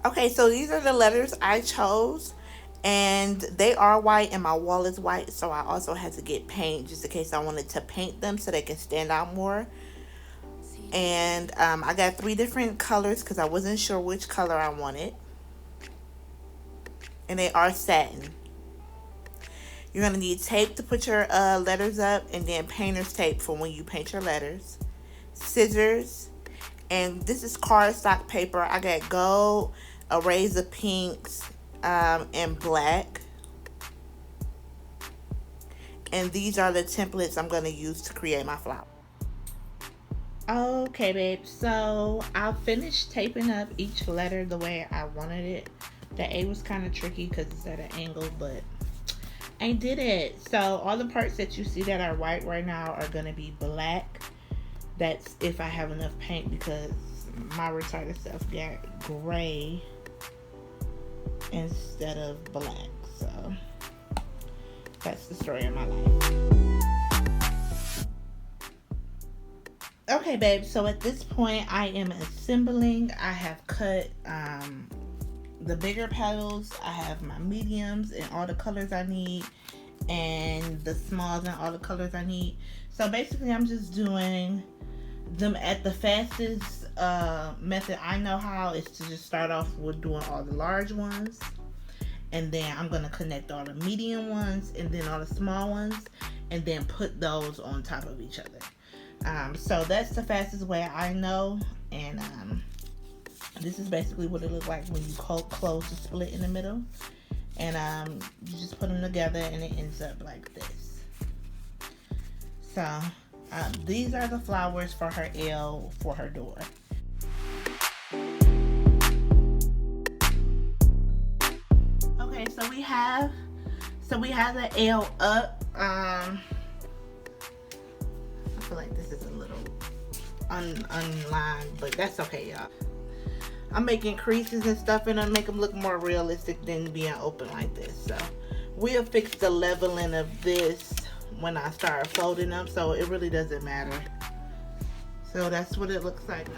Okay, so these are the letters I chose, and they are white and my wall is white, so I also had to get paint just in case I wanted to paint them so they can stand out more. And I got three different colors because I wasn't sure which color I wanted, and they are satin. You're gonna need tape to put your letters up, and then painter's tape for when you paint your letters, scissors, and this is cardstock paper. I got gold, a rays of pinks, and black. And these are the templates I'm going to use to create my flower. Okay, babe. So I finished taping up each letter the way I wanted it. The A was kind of tricky because it's at an angle, but I did it. So all the parts that you see that are white right now are going to be black. That's if I have enough paint because my retarded stuff got gray instead of black. So that's the story of my life. Okay, babe. So at this point, I am assembling. I have cut the bigger petals. I have my mediums and all the colors I need, and the smalls and all the colors I need. So basically, I'm just doing them at the fastest method I know how is to just start off with doing all the large ones, and then I'm gonna connect all the medium ones and then all the small ones, and then put those on top of each other. So that's the fastest way I know, and this is basically what it looks like when you close the split in the middle, and you just put them together and it ends up like this. So these are the flowers for her L for her door. Okay, so we have the L up. I feel like this is a little unlined, but that's okay, y'all. I'm making creases and stuff in them, make them look more realistic than being open like this. So we'll fix the leveling of this when I start folding them, so it really doesn't matter. So that's what it looks like now.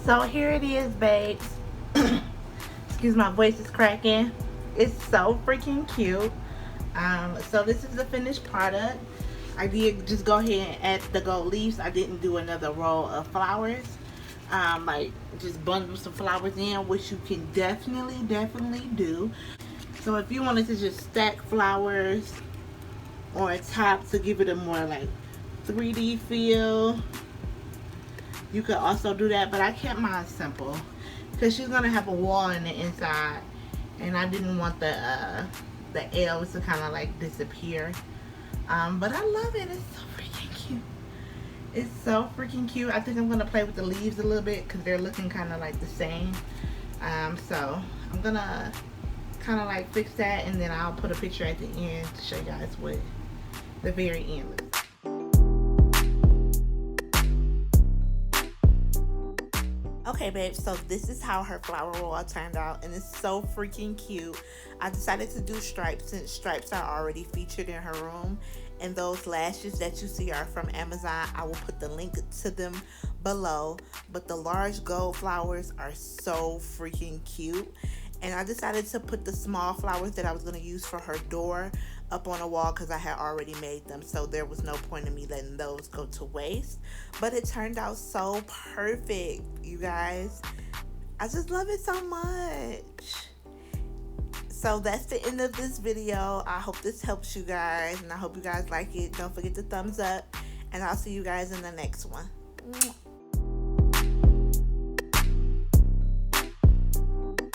So here it is, babes. Excuse my voice is cracking. It's so freaking cute. So this is the finished product. I did just go ahead and add the gold leaves. I didn't do another row of flowers. Like just bundle some flowers in, which you can definitely do. So if you wanted to just stack flowers on top to give it a more like 3D feel, you could also do that, but I kept mine simple because she's gonna have a wall in the inside, and I didn't want the L's to kind of like disappear. But I love it. It's so freaking cute. It's so freaking cute. I think I'm gonna play with the leaves a little bit because they're looking kind of like the same. So I'm gonna kind of like fix that, and then I'll put a picture at the end to show you guys what the very end looks. Okay, babe, so this is how her flower roll turned out, and it's so freaking cute. I decided to do stripes since stripes are already featured in her room, and those lashes that you see are from Amazon. I will put the link to them below, but the large gold flowers are so freaking cute. And I decided to put the small flowers that I was going to use for her door up on a wall because I had already made them, so there was no point in me letting those go to waste. But it turned out so perfect, you guys. I just love it so much. So that's the end of this video. I hope this helps you guys, and I hope you guys like it. Don't forget to thumbs up, and I'll see you guys in the next one.